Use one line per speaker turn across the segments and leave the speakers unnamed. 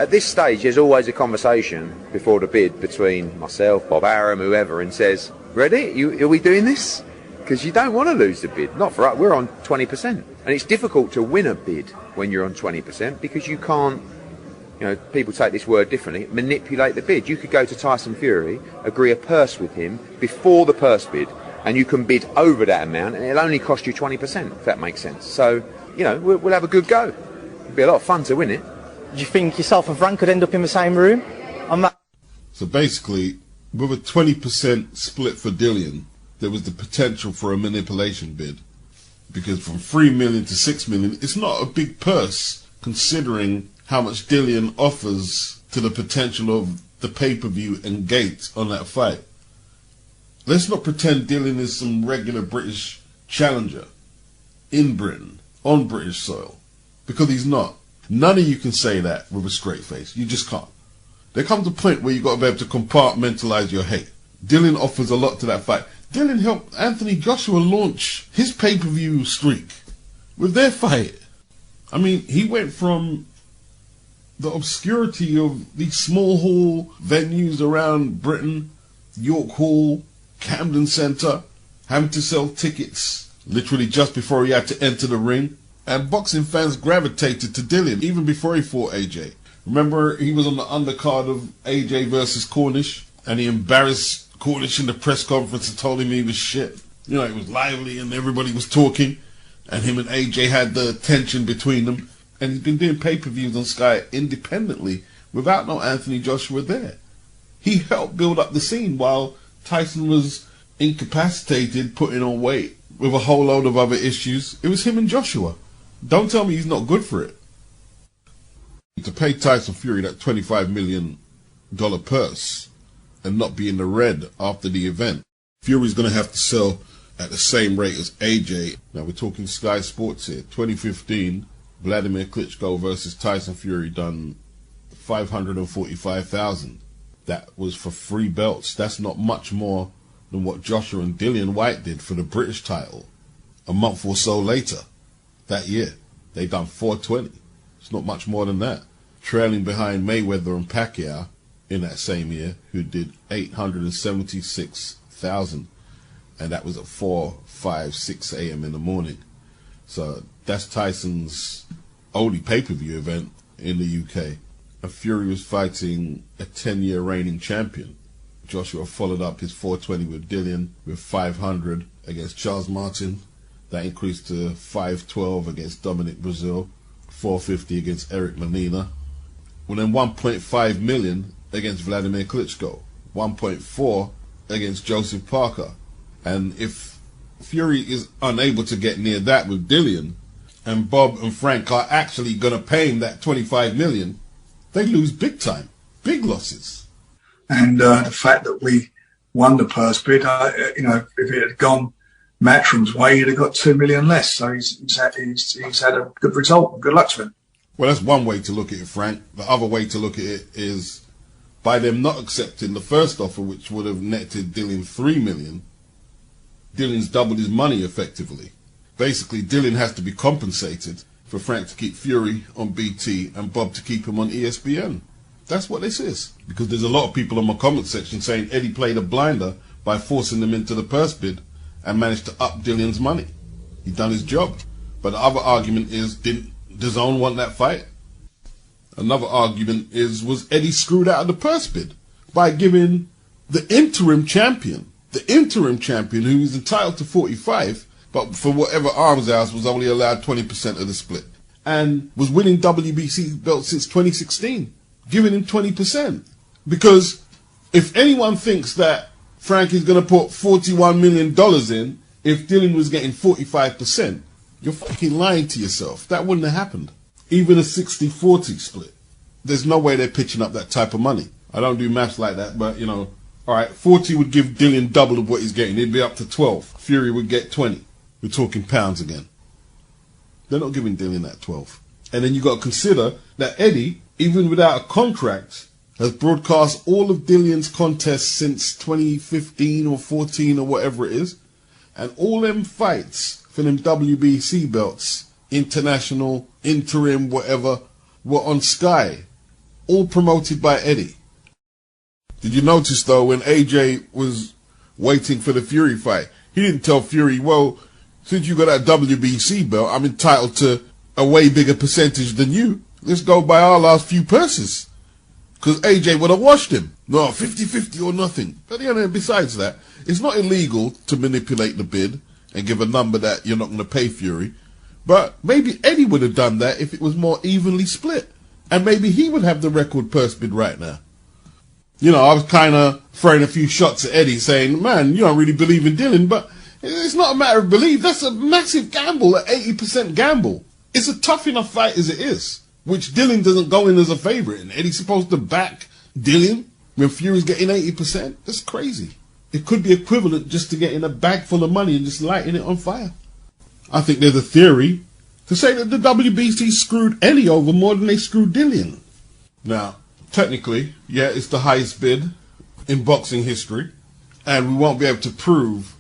at this stage, there's always a conversation before the bid between myself, Bob Aram, whoever, and says, ready, are we doing this? Because you don't want to lose the bid. Not for us, we're on 20%. And it's difficult to win a bid when you're on 20% because you can't, you know, people take this word differently, manipulate the bid. You could go to Tyson Fury, agree a purse with him before the purse bid, and you can bid over that amount, and it'll only cost you 20%, if that makes sense. So, you know, we'll have a good go. It'll be a lot of fun to win it.
Do you think yourself and Frank could end up in the same room?
So basically, with a 20% split for Dillian, there was the potential for a manipulation bid. Because from 3 million to 6 million, it's not a big purse, considering how much Dillian offers to the potential of the pay-per-view and gate on that fight. Let's not pretend Dillian is some regular British challenger in Britain, on British soil, because he's not. None of you can say that with a straight face. You just can't. There comes a point where you've got to be able to compartmentalize your hate. Dillian offers a lot to that fight. Dillian helped Anthony Joshua launch his pay-per-view streak with their fight. I mean, he went from the obscurity of these small hall venues around Britain, York Hall, Camden Centre, having to sell tickets literally just before he had to enter the ring. And boxing fans gravitated to Dillian even before he fought AJ. Remember, he was on the undercard of AJ versus Cornish, and he embarrassed Cornish in the press conference and told him he was shit. You know, it was lively and everybody was talking, and him and AJ had the tension between them. And he's been doing pay-per-views on Sky independently without no Anthony Joshua there. He helped build up the scene while Tyson was incapacitated, putting on weight with a whole load of other issues. It was him and Joshua. Don't tell me he's not good for it. To pay Tyson Fury that $25 million purse and not be in the red after the event, Fury's going to have to sell at the same rate as AJ. Now we're talking Sky Sports here. 2015, Vladimir Klitschko versus Tyson Fury done 545,000. That was for 3 belts. That's not much more than what Joshua and Dillian Whyte did for the British title a month or so later that year. They done 420. It's not much more than that. Trailing behind Mayweather and Pacquiao in that same year, who did 876,000. And that was at 4, 5, 6 a.m. in the morning. So that's Tyson's only pay-per-view event in the UK. And Fury was fighting a 10-year reigning champion. Joshua followed up his 420 with Dillian with 500 against Charles Martin. That increased to 512 against Dominic Brazil, 450 against Eric Manina. Well, then 1.5 million against Vladimir Klitschko, 1.4 against Joseph Parker. And if Fury is unable to get near that with Dillian, and Bob and Frank are actually going to pay him that 25 million, they lose big time, big losses.
And the fact that we won the purse bid, you know, if it had gone Matchroom's way, he'd have got 2 million less. So he's had a good result. Good luck to him.
Well, that's one way to look at it, Frank. The other way to look at it is by them not accepting the first offer, which would have netted Dillian 3 million, Dillian's doubled his money effectively. Basically, Dillian has to be compensated for Frank to keep Fury on BT and Bob to keep him on ESPN. That's what this is. Because there's a lot of people on my comment section saying Eddie played a blinder by forcing them into the purse bid and managed to up Dillian's money. He done his job. But the other argument is, didn't DAZN want that fight? Another argument is, was Eddie screwed out of the purse bid by giving the interim champion who is entitled to 45, but for whatever arms house was only allowed 20% of the split, and was winning WBC belts since 2016, giving him 20%. Because if anyone thinks that Frank is going to put $41 million in if Dillian was getting 45%, you're fucking lying to yourself. That wouldn't have happened. Even a 60-40 split. There's no way they're pitching up that type of money. I don't do maths like that, but, you know, all right, 40 would give Dillian double of what he's getting. He'd be up to 12. Fury would get 20. We're talking pounds again. They're not giving Dillian that 12. And then you got to consider that Eddie, even without a contract, has broadcast all of Dillian's contests since 2015 or 14 or whatever it is. And all them fights for them WBC belts, international, interim, whatever, were on Sky. all promoted by Eddie. Did you notice though, when AJ was waiting for the Fury fight, he didn't tell Fury, well, since you got that WBC belt, I'm entitled to a way bigger percentage than you. Let's go by our last few purses. Because AJ would have washed him. No, 50-50 or nothing. But you know, besides that, it's not illegal to manipulate the bid and give a number that you're not going to pay Fury. But maybe Eddie would have done that if it was more evenly split. And maybe he would have the record purse bid right now. You know, I was kind of throwing a few shots at Eddie saying, man, you don't really believe in Dylan, but it's not a matter of belief. That's a massive gamble, an 80% gamble. It's a tough enough fight as it is, which Dylan doesn't go in as a favourite. And Eddie's supposed to back Dylan when Fury's getting 80%. That's crazy. It could be equivalent just to getting a bag full of money and just lighting it on fire. I think there's a theory to say that the WBC screwed Eddie over more than they screwed Dylan. Now, technically, yeah, it's the highest bid in boxing history, and we won't be able to prove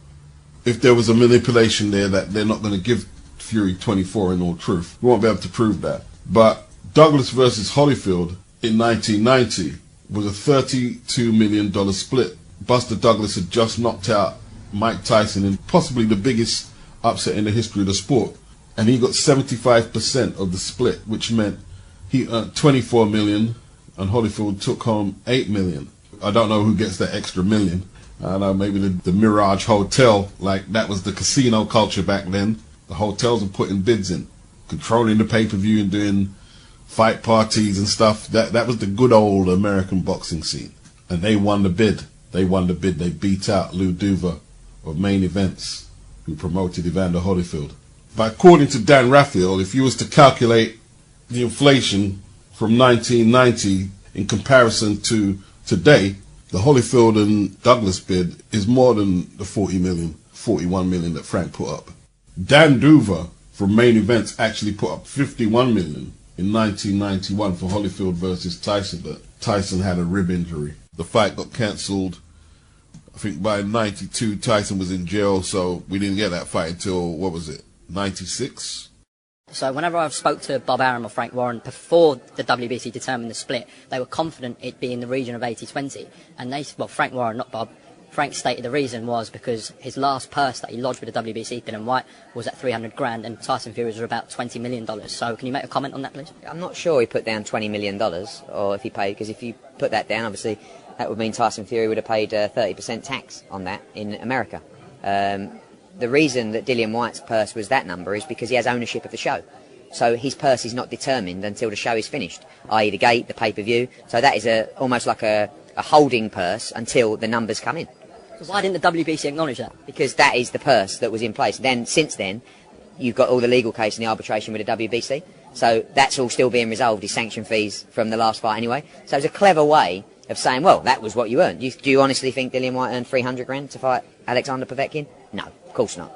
if there was a manipulation there that they're not going to give Fury 24 in all truth. We won't be able to prove that. But Douglas versus Holyfield in 1990 was a $32 million split. Buster Douglas had just knocked out Mike Tyson in possibly the biggest upset in the history of the sport, and he got 75% of the split, which meant he earned $24 million and Holyfield took home $8 million. I don't know who gets that extra million. I don't know, maybe the Mirage Hotel, like that was the casino culture back then. The hotels were putting bids in, controlling the pay-per-view and doing fight parties and stuff. That was the good old American boxing scene. And they won the bid. They won the bid. They beat out Lou Duva of Main Events, who promoted Evander Holyfield. But according to Dan Raphael, if you was to calculate the inflation from 1990 in comparison to today, the Holyfield and Douglas bid is more than the 41 million that Frank put up. Dan Duva from Main Events actually put up 51 million in 1991 for Holyfield versus Tyson, but Tyson had a rib injury. The fight got cancelled. I think by 92 Tyson was in jail, so we didn't get that fight until, what was it, 96?
So whenever I've spoke to Bob Arum or Frank Warren before the WBC determined the split, they were confident it'd be in the region of 80-20. And Frank Warren, not Bob, Frank stated the reason was because his last purse that he lodged with the WBC, Dylan Whyte, was at 300 grand and Tyson Fury's were about $20 million. So can you make a comment on that, please?
I'm not sure he put down $20 million, or if he paid, because if you put that down, obviously, that would mean Tyson Fury would have paid 30% tax on that in America. The reason that Dillian Whyte's purse was that number is because he has ownership of the show. So his purse is not determined until the show is finished, i.e. the gate, the pay-per-view. So that is almost like a holding purse until the numbers come in.
So why didn't the WBC acknowledge that?
Because that is the purse that was in place. Then, since then, you've got all the legal case and the arbitration with the WBC. So that's all still being resolved, his sanction fees from the last fight anyway. So it's a clever way of saying, well, that was what you earned. Do you honestly think Dillian Whyte earned 300 grand to fight Alexander Povetkin? No, of course not.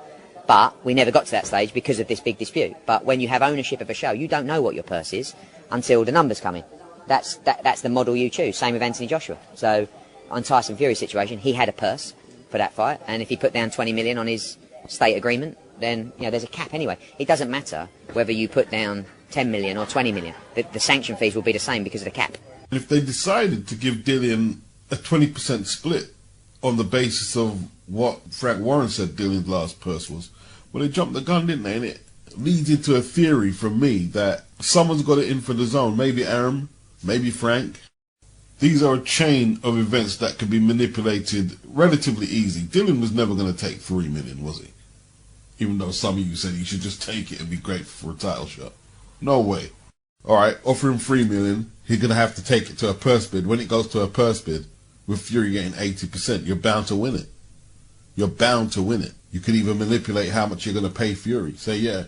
But we never got to that stage because of this big dispute. But when you have ownership of a show, you don't know what your purse is until the numbers come in. That's the model you choose. Same with Anthony Joshua. So on Tyson Fury's situation, he had a purse for that fight, and if he put down 20 million on his state agreement, then there's a cap anyway. It doesn't matter whether you put down 10 million or 20 million. The sanction fees will be the same because of the cap.
If they decided to give Dillian a 20% split on the basis of what Frank Warren said Dillian's last purse was, well, they jumped the gun, didn't they? And it leads into a theory from me that someone's got it in for the zone. Maybe Arum, maybe Frank. These are a chain of events that can be manipulated relatively easy. Dylan was never going to take 3 million, was he? Even though some of you said he should just take it and be great for a title shot. No way. All right, offer him 3 million. He's going to have to take it to a purse bid. When it goes to a purse bid, with Fury getting 80%, you're bound to win it. You're bound to win it. You can even manipulate how much you're going to pay Fury. Say, yeah,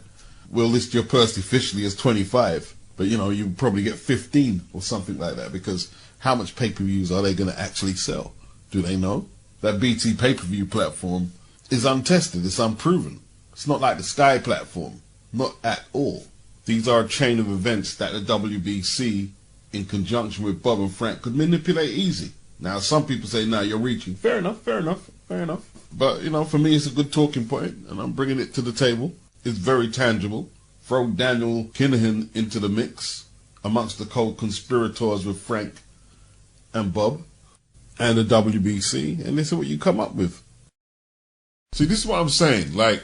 we'll list your purse officially as 25, but you probably get 15 or something like that, because how much pay-per-views are they going to actually sell? Do they know? That BT pay-per-view platform is untested. It's unproven. It's not like the Sky platform. Not at all. These are a chain of events that the WBC, in conjunction with Bob and Frank, could manipulate easy. Now, some people say, no, you're reaching. Fair enough, fair enough, fair enough. But, for me, it's a good talking point, and I'm bringing it to the table. It's very tangible. Throw Daniel Kinahan into the mix, amongst the co-conspirators with Frank and Bob and the WBC, and listen what you come up with. See, this is what I'm saying. Like,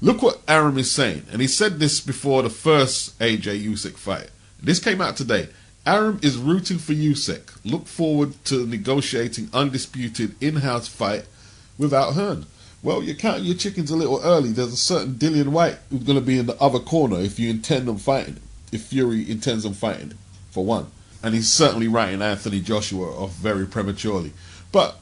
look what Arum is saying. And he said this before the first AJ Usyk fight. This came out today. Arum is rooting for Usyk. Look forward to negotiating undisputed in-house fight without Hearn. Well, you're counting your chickens a little early. There's a certain Dillian Whyte who's going to be in the other corner if you intend on fighting him. If Fury intends on fighting him, for one. And he's certainly writing Anthony Joshua off very prematurely. But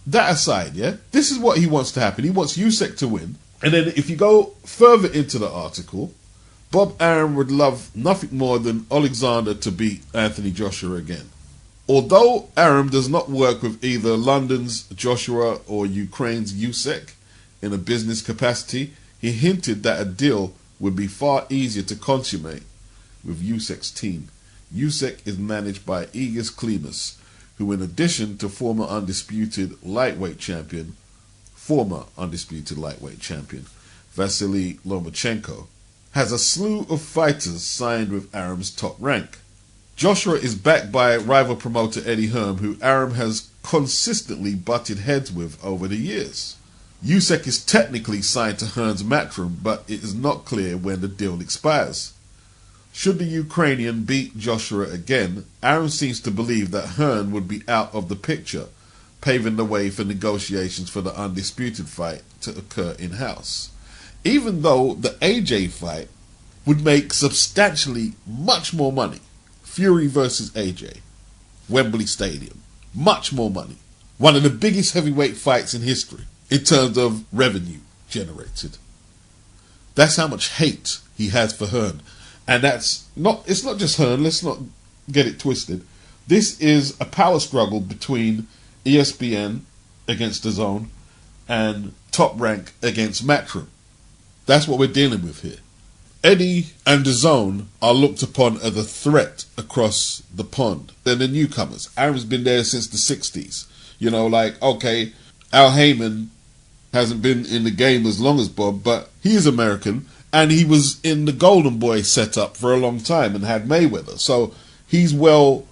that aside, yeah, this is what he wants to happen. He wants Usyk to win. And then if you go further into the article, Bob Arum would love nothing more than Alexander to beat Anthony Joshua again. Although Arum does not work with either London's Joshua or Ukraine's Usyk in a business capacity, he hinted that a deal would be far easier to consummate with Usyk's team. Usyk is managed by Egis Klimas, who in addition to former undisputed lightweight champion Vasily Lomachenko, has a slew of fighters signed with Arum's top rank. Joshua is backed by rival promoter Eddie Hearn, who Arum has consistently butted heads with over the years. Usyk is technically signed to Hearn's Matchroom, but it is not clear when the deal expires. Should the Ukrainian beat Joshua again, Arum seems to believe that Hearn would be out of the picture, paving the way for negotiations for the undisputed fight to occur in-house. Even though the AJ fight would make substantially much more money. Fury versus AJ, Wembley Stadium, much more money. One of the biggest heavyweight fights in history in terms of revenue generated. That's how much hate he has for Hearn. And it's not just Hearn, let's not get it twisted. This is a power struggle between ESPN against DAZN and Top Rank against Matchroom. That's what we're dealing with here. Eddie and DAZN are looked upon as a threat across the pond. They're the newcomers. Arum's been there since the 60s. You know, like, okay, Al Heyman hasn't been in the game as long as Bob, but he is American. And he was in the Golden Boy setup for a long time and had Mayweather. So he's well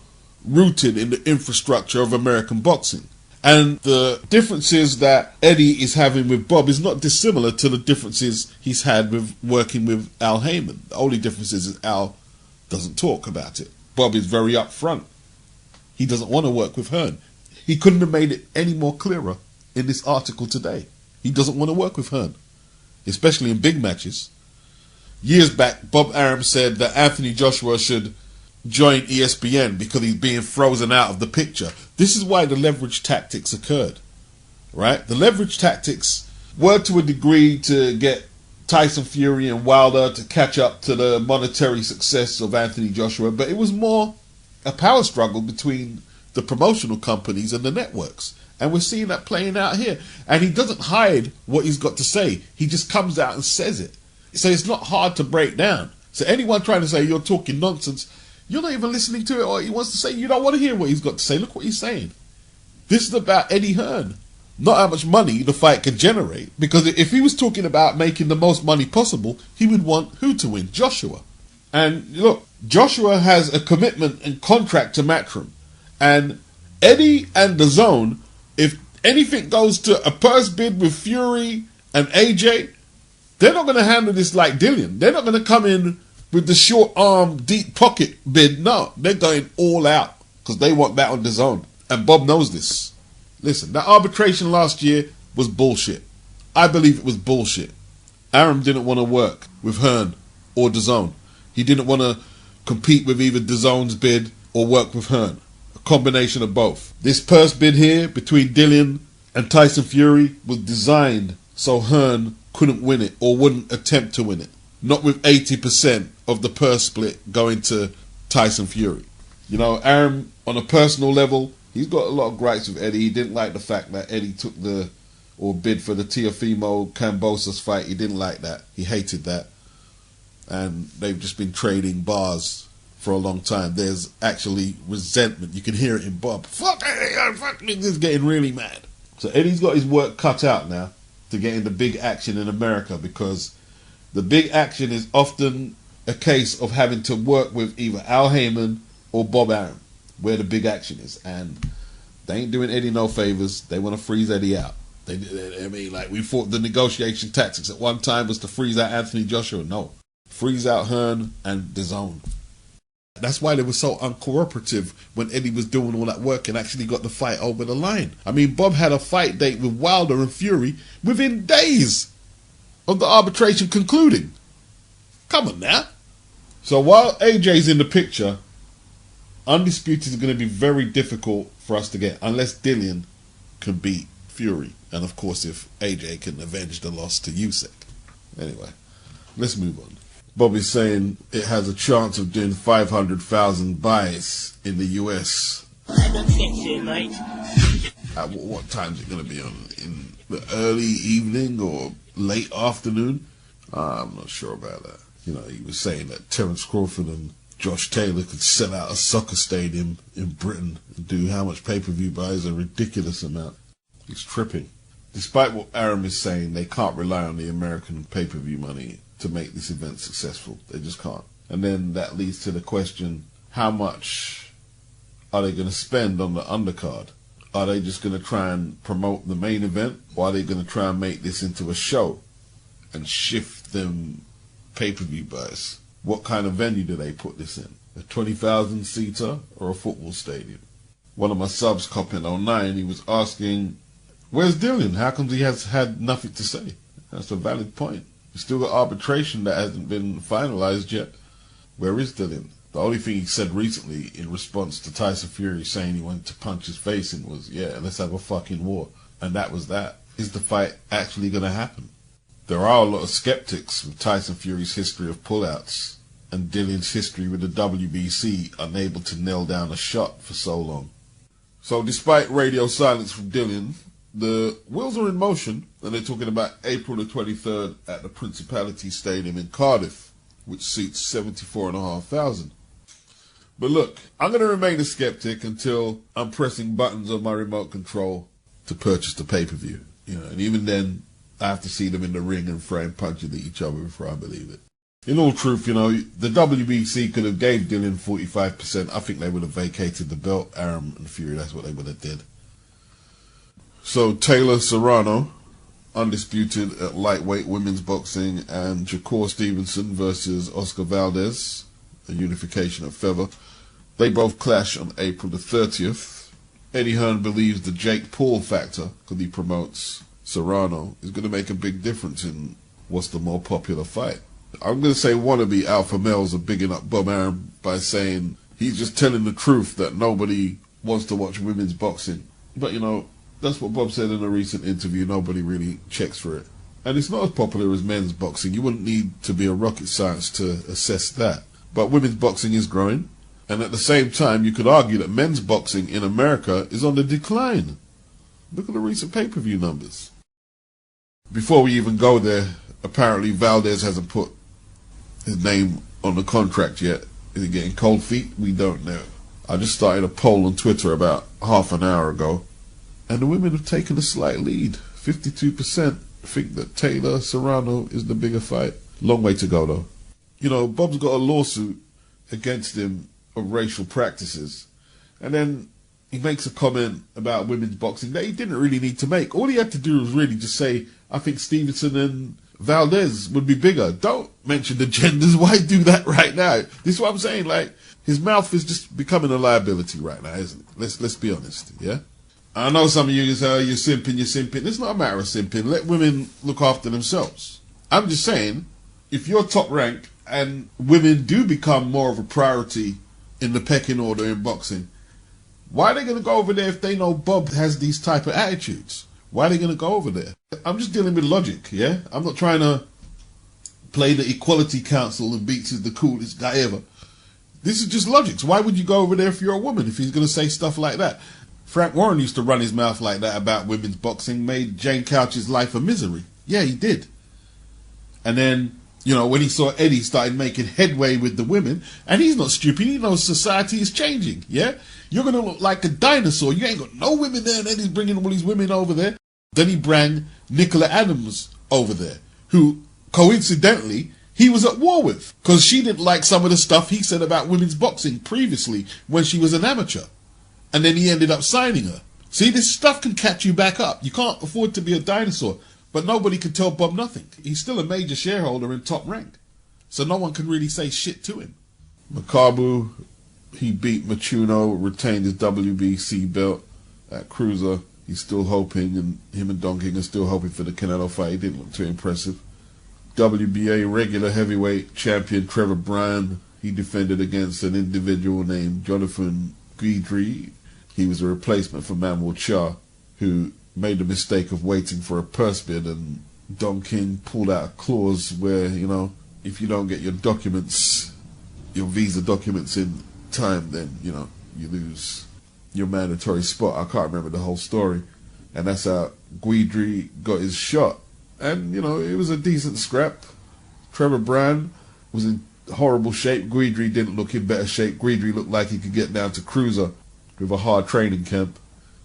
rooted in the infrastructure of American boxing. And the differences that Eddie is having with Bob is not dissimilar to the differences he's had with working with Al Heyman. The only difference is Al doesn't talk about it. Bob is very upfront. He doesn't want to work with Hearn. He couldn't have made it any more clearer in this article today. He doesn't want to work with Hearn, especially in big matches. Years back, Bob Arum said that Anthony Joshua should join ESPN because he's being frozen out of the picture. This is why the leverage tactics occurred, right? The leverage tactics were to a degree to get Tyson Fury and Wilder to catch up to the monetary success of Anthony Joshua, but it was more a power struggle between the promotional companies and the networks. And we're seeing that playing out here. And he doesn't hide what he's got to say. He just comes out and says it. So it's not hard to break down. So anyone trying to say you're talking nonsense, you're not even listening to it, or he wants to say, you don't want to hear what he's got to say. Look what he's saying. This is about Eddie Hearn, not how much money the fight can generate. Because if he was talking about making the most money possible, he would want who to win? Joshua. And look, Joshua has a commitment and contract to Matchroom. And Eddie and DAZN, if anything goes to a purse bid with Fury and AJ, they're not going to handle this like Dillian. They're not going to come in with the short arm, deep pocket bid. No, they're going all out because they want that on DAZN. And Bob knows this. Listen, that arbitration last year was bullshit. I believe it was bullshit. Arum didn't want to work with Hearn or DAZN. He didn't want to compete with either DAZN's bid or work with Hearn. A combination of both. This purse bid here between Dillian and Tyson Fury was designed so Hearn couldn't win it or wouldn't attempt to win it. Not with 80% of the purse split going to Tyson Fury. You know, Arum, on a personal level, he's got a lot of gripes with Eddie. He didn't like the fact that Eddie took bid for the Teofimo Kambosos fight. He didn't like that. He hated that. And they've just been trading bars for a long time. There's actually resentment. You can hear it in Bob. Fuck Eddie, fuck me. He's getting really mad. So Eddie's got his work cut out now to get into big action in America, because the big action is often a case of having to work with either Al Heyman or Bob Arum, where the big action is. And they ain't doing Eddie no favors. They want to freeze Eddie out. I mean, like, we thought the negotiation tactics at one time was to freeze out Anthony Joshua. No. Freeze out Hearn and DAZN. That's why they were so uncooperative when Eddie was doing all that work and actually got the fight over the line. I mean, Bob had a fight date with Wilder and Fury within days of the arbitration concluding. Come on now. So while AJ's in the picture, Undisputed is going to be very difficult for us to get unless Dillian can beat Fury. And of course, if AJ can avenge the loss to Usyk. Anyway, let's move on. Bobby's saying it has a chance of doing 500,000 buys in the US. At what time is it going to be on? In the early evening or late afternoon? I'm not sure about that. You know, he was saying that Terence Crawford and Josh Taylor could sell out a soccer stadium in Britain and do how much pay-per-view buys, a ridiculous amount. He's tripping. Despite what Arum is saying, they can't rely on the American pay-per-view money to make this event successful. They just can't. And then that leads to the question, how much are they going to spend on the undercard? Are they just going to try and promote the main event, or are they going to try and make this into a show and shift them pay-per-view buys? What kind of venue do they put this in? A 20,000 seater or a football stadium? One of my subs, Coppin09, he was asking, where's Dillian? How come he has had nothing to say? That's a valid point. We've still got arbitration that hasn't been finalized yet. Where is Dillian? The only thing he said recently in response to Tyson Fury saying he wanted to punch his face in was, yeah, let's have a fucking war. And that was that. Is the fight actually going to happen? There are a lot of skeptics with Tyson Fury's history of pullouts and Dillian's history with the WBC unable to nail down a shot for so long. So despite radio silence from Dillian, the wheels are in motion, and they're talking about April the 23rd at the Principality Stadium in Cardiff, which seats 74,500. But look, I'm going to remain a skeptic until I'm pressing buttons on my remote control to purchase the pay-per-view. You know, and even then, I have to see them in the ring and frame punching at each other before I believe it. In all truth, you know, the WBC could have gave Dillian 45%. I think they would have vacated the belt. Arum and Fury, that's what they would have did. So Taylor Serrano, undisputed at lightweight women's boxing, and Shakur Stevenson versus Oscar Valdez, a unification of feather. They both clash on April the 30th. Eddie Hearn believes the Jake Paul factor, because he promotes Serrano, is going to make a big difference in what's the more popular fight. I'm going to say wannabe alpha males are bigging up Bob Arum by saying he's just telling the truth that nobody wants to watch women's boxing. But, you know, that's what Bob said in a recent interview. Nobody really checks for it. And it's not as popular as men's boxing. You wouldn't need to be a rocket science to assess that. But women's boxing is growing. And at the same time, you could argue that men's boxing in America is on the decline. Look at the recent pay-per-view numbers. Before we even go there, apparently Valdez hasn't put his name on the contract yet. Is he getting cold feet? We don't know. I just started a poll on Twitter about half an hour ago, and the women have taken a slight lead. 52% think that Taylor Serrano is the bigger fight. Long way to go, though. You know, Bob's got a lawsuit against him of racial practices, and then he makes a comment about women's boxing that he didn't really need to make. All he had to do was really just say, I think Stevenson and Valdez would be bigger. Don't mention the genders. Why do that right now? This is what I'm saying. Like, his mouth is just becoming a liability right now, isn't it? Let's be honest, yeah? I know some of you say, oh, you're simping. It's not a matter of simping. Let women look after themselves. I'm just saying, if you're top rank and women do become more of a priority in the pecking order in boxing, why are they going to go over there if they know Bob has these type of attitudes? Why are they going to go over there? I'm just dealing with logic, yeah? I'm not trying to play the Equality Council and Beats is the coolest guy ever. This is just logic. Why would you go over there if you're a woman, if he's going to say stuff like that? Frank Warren used to run his mouth like that about women's boxing, made Jane Couch's life a misery. Yeah, he did. And then, you know, when he saw Eddie started making headway with the women, and he's not stupid, he knows society is changing, yeah? You're going to look like a dinosaur. You ain't got no women there, and Eddie's bringing all these women over there. Then he brought Nicola Adams over there, who, coincidentally, he was at war with, because she didn't like some of the stuff he said about women's boxing previously when she was an amateur. And then he ended up signing her. See, this stuff can catch you back up. You can't afford to be a dinosaur. But nobody can tell Bob nothing. He's still a major shareholder in Top Rank. So no one can really say shit to him. MAKABU, he beat MUCHUNO, retained his WBC belt at Cruiser. He's still hoping, and him and Don King are still hoping for the Canelo fight. He didn't look too impressive. WBA regular heavyweight champion Trevor Bryan, he defended against an individual named Jonathan Guidry. He was a replacement for Manuel Cha, who made the mistake of waiting for a purse bid, and Don King pulled out a clause where, you know, if you don't get your documents, your visa documents in time, then, you know, you lose your mandatory spot. I can't remember the whole story. And that's how Guidry got his shot. And, you know, it was a decent scrap. Trevor Bryan was in horrible shape. Guidry didn't look in better shape. Guidry looked like he could get down to Cruiser with a hard training camp.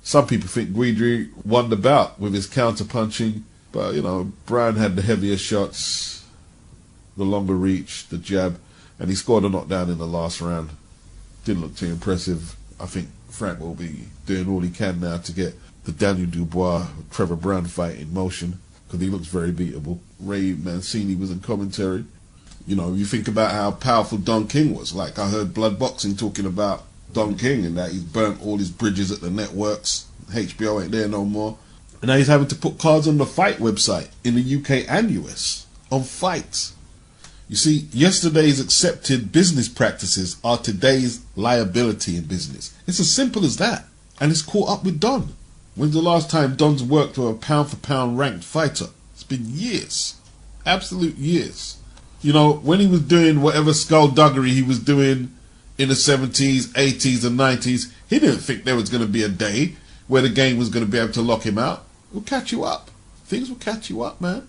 Some people think Guidry won the bout with his counter-punching. But, you know, Bryan had the heavier shots, the longer reach, the jab. And he scored a knockdown in the last round. Didn't look too impressive. I think Frank will be doing all he can now to get the Daniel Dubois, Trevor Bryan fight in motion, because he looks very beatable. Ray Mancini was in commentary. You know, you think about how powerful Don King was. Like, I heard Blood Boxing talking about Don King and that he's burnt all his bridges at the networks. HBO ain't there no more. And now he's having to put cards on the Fight website in the UK and US on fights. You see, yesterday's accepted business practices are today's liability in business. It's as simple as that. And it's caught up with Don. When's the last time Don's worked with a pound-for-pound ranked fighter? It's been years. Absolute years. You know, when he was doing whatever skullduggery he was doing in the 70s, 80s and 90s, he didn't think there was going to be a day where the game was going to be able to lock him out. It will catch you up. Things will catch you up, man.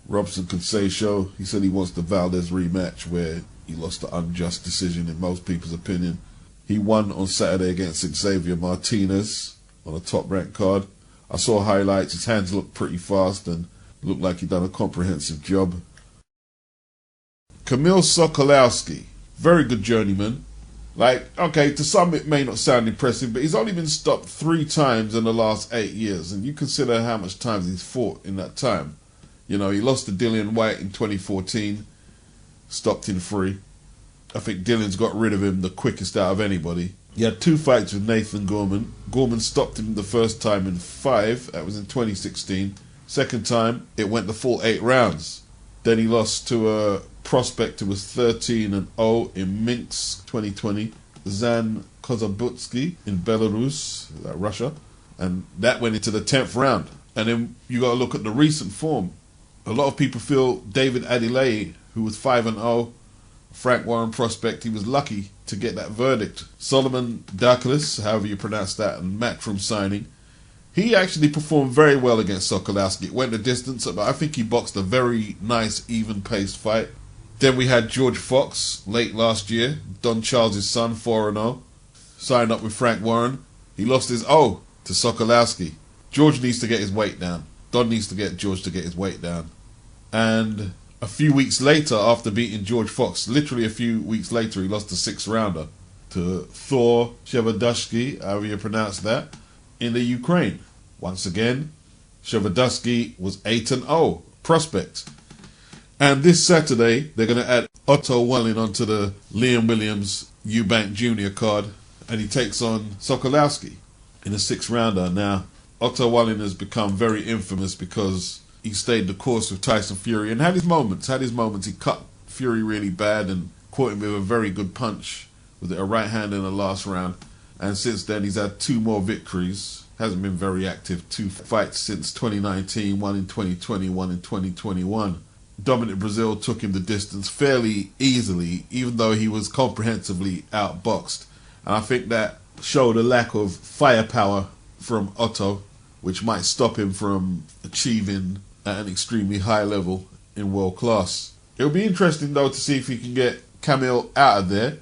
Robson could say so. He said he wants the Valdez rematch where he lost the unjust decision in most people's opinion. He won on Saturday against Xavier Martinez on a Top Rank card. I saw highlights. His hands looked pretty fast and looked like he'd done a comprehensive job. Kamil Sokolowski, very good journeyman. Like, okay, to some it may not sound impressive, but he's only been stopped 3 times in the last 8 years, and you consider how much times he's fought in that time. You know, he lost to Whyte in 2014, stopped in 3. I think Dillon's got rid of him the quickest out of anybody. He had 2 fights with Nathan Gorman. Gorman stopped him the first time in 5, that was in 2016. Second time, it went the full 8 rounds. Then he lost to a prospect who was 13-0 in Minsk 2020, Zan Kozabutsky in Belarus, Russia, and that went into the 10th round. And then you got to look at the recent form. A lot of people feel David Adelaide, who was 5-0, Frank Warren prospect, he was lucky to get that verdict. Solomon Daklis, however you pronounce that, and Matchroom signing, he actually performed very well against Sokolowski. It went the distance, but I think he boxed a very nice, even-paced fight. Then we had George Fox, late last year, Don Charles' son, 4-0, signed up with Frank Warren. He lost his O to Sokolowski. George needs to get his weight down. Don needs to get George to get his weight down. And a few weeks later, after beating George Fox, literally a few weeks later, he lost a 6-rounder to Thor Shevardashki, however you pronounce that, in the Ukraine. Once again, Shevardashki was 8-0, prospect. And this Saturday, they're going to add OTTO Wallin onto the Liam Williams EUBANK Jr. card, and he takes on Sokolowski in a 6-rounder. Now, OTTO Wallin has become very infamous because he stayed the course with Tyson Fury and had his moments. He cut Fury really bad and caught him with a very good punch with a right hand in the last round. And since then, he's had 2 more victories. Hasn't been very active. 2 fights since 2019, 1 in 2020, 1 in 2021. Dominic Brazil took him the distance fairly easily, even though he was comprehensively outboxed. And I think that showed a lack of firepower from OTTO, which might stop him from achieving at an extremely high level in world class. It'll be interesting though to see if he can get Kamil out of there.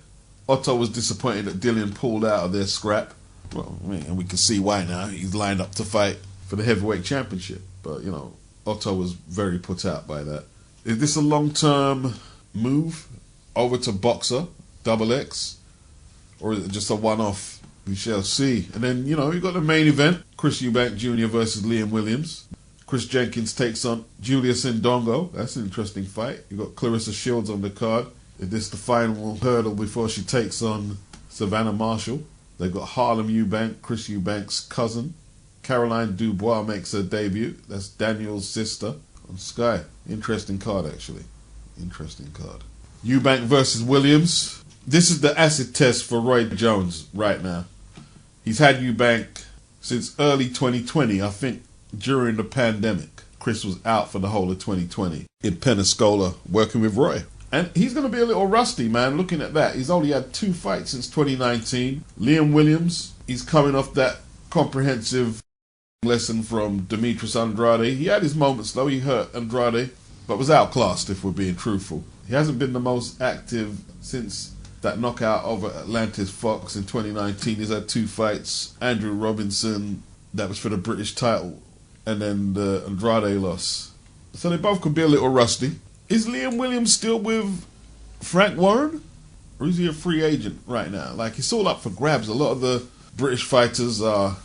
OTTO was disappointed that Dillon pulled out of their scrap. Well, and we can see why now. He's lined up to fight for the heavyweight championship. But, you know, OTTO was very put out by that. Is this a long-term move over to Boxer, XX? Or is it just a one-off? We shall see. And then, you got the main event. Chris Eubank Jr. versus Liam Williams. Chris Jenkins takes on Julius Ndongo. That's an interesting fight. You got Clarissa Shields on the card. Is this the final hurdle before she takes on Savannah Marshall? They've got Harlem Eubank, Chris Eubank's cousin. Caroline Dubois makes her debut. That's Daniel's sister on Sky. Interesting card, actually. Interesting card. Eubank versus Williams. This is the acid test for Roy Jones right now. He's had Eubank since early 2020, I think during the pandemic. Chris was out for the whole of 2020 in Pensacola working with Roy. And he's going to be a little rusty, man, looking at that. He's only had 2 fights since 2019. Liam Williams, he's coming off that comprehensive lesson from Demetrius Andrade. He had his moments, though. He hurt Andrade, but was outclassed, if we're being truthful. He hasn't been the most active since that knockout over Atlantis Fox in 2019. He's had 2 fights. Andrew Robinson, that was for the British title, and then the Andrade loss. So they both could be a little rusty. Is Liam Williams still with Frank Warren? Or is he a free agent right now? Like, it's all up for grabs. A lot of the British fighters are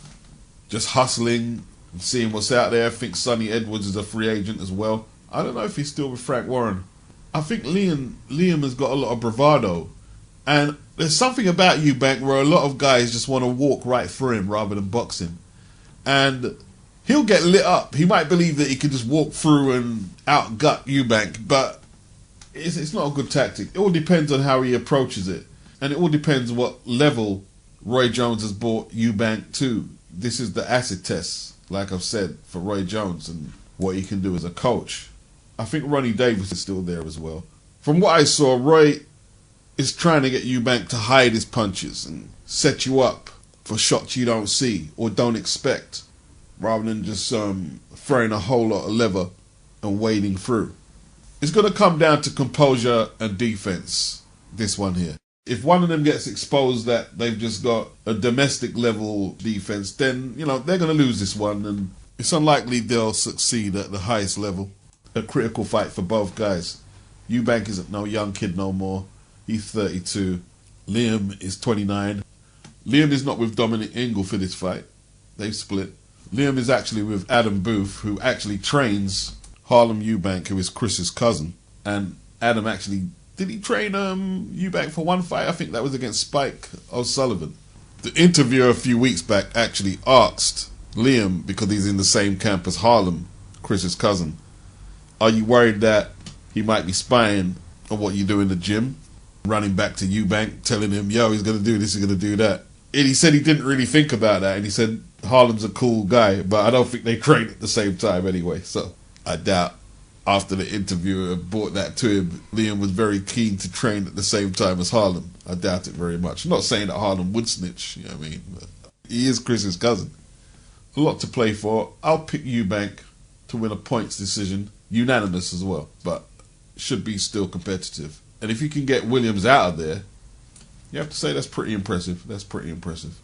just hustling and seeing what's out there. I think Sonny Edwards is a free agent as well. I don't know if he's still with Frank Warren. I think Liam has got a lot of bravado. And there's something about Eubank where a lot of guys just want to walk right through him rather than box him. And he'll get lit up. He might believe that he can just walk through and outgut Eubank, but it's not a good tactic. It all depends on how he approaches it. And it all depends what level Roy Jones has brought Eubank to. This is the acid test, like I've said, for Roy Jones and what he can do as a coach. I think Ronnie Davis is still there as well. From what I saw, Roy is trying to get Eubank to hide his punches and set you up for shots you don't see or don't expect, rather than just throwing a whole lot of lever and wading through. It's going to come down to composure and defense, this one here. If one of them gets exposed that they've just got a domestic level defense, then, they're going to lose this one, and it's unlikely they'll succeed at the highest level. A critical fight for both guys. Eubank isn't no young kid no more. He's 32. Liam is 29. Liam is not with Dominic Ingle for this fight. They've split. Liam is actually with Adam Booth, who actually trains Harlem Eubank, who is Chris's cousin. And Adam actually, did he train Eubank for one fight? I think that was against Spike O'Sullivan. The interviewer a few weeks back actually asked Liam, because he's in the same camp as Harlem, Chris's cousin, are you worried that he might be spying on what you do in the gym? Running back to Eubank, telling him, yo, he's going to do this, he's going to do that. And he said he didn't really think about that. And he said Harlem's a cool guy, but I don't think they train at the same time anyway. So I doubt after the interviewer brought that to him, Liam was very keen to train at the same time as Harlem. I doubt it very much. I'm not saying that Harlem would snitch, you know what I mean? But he is Chris's cousin. A lot to play for. I'll pick Eubank to win a points decision. Unanimous as well, but should be still competitive. And if you can get Williams out of there, you have to say that's pretty impressive. That's pretty impressive.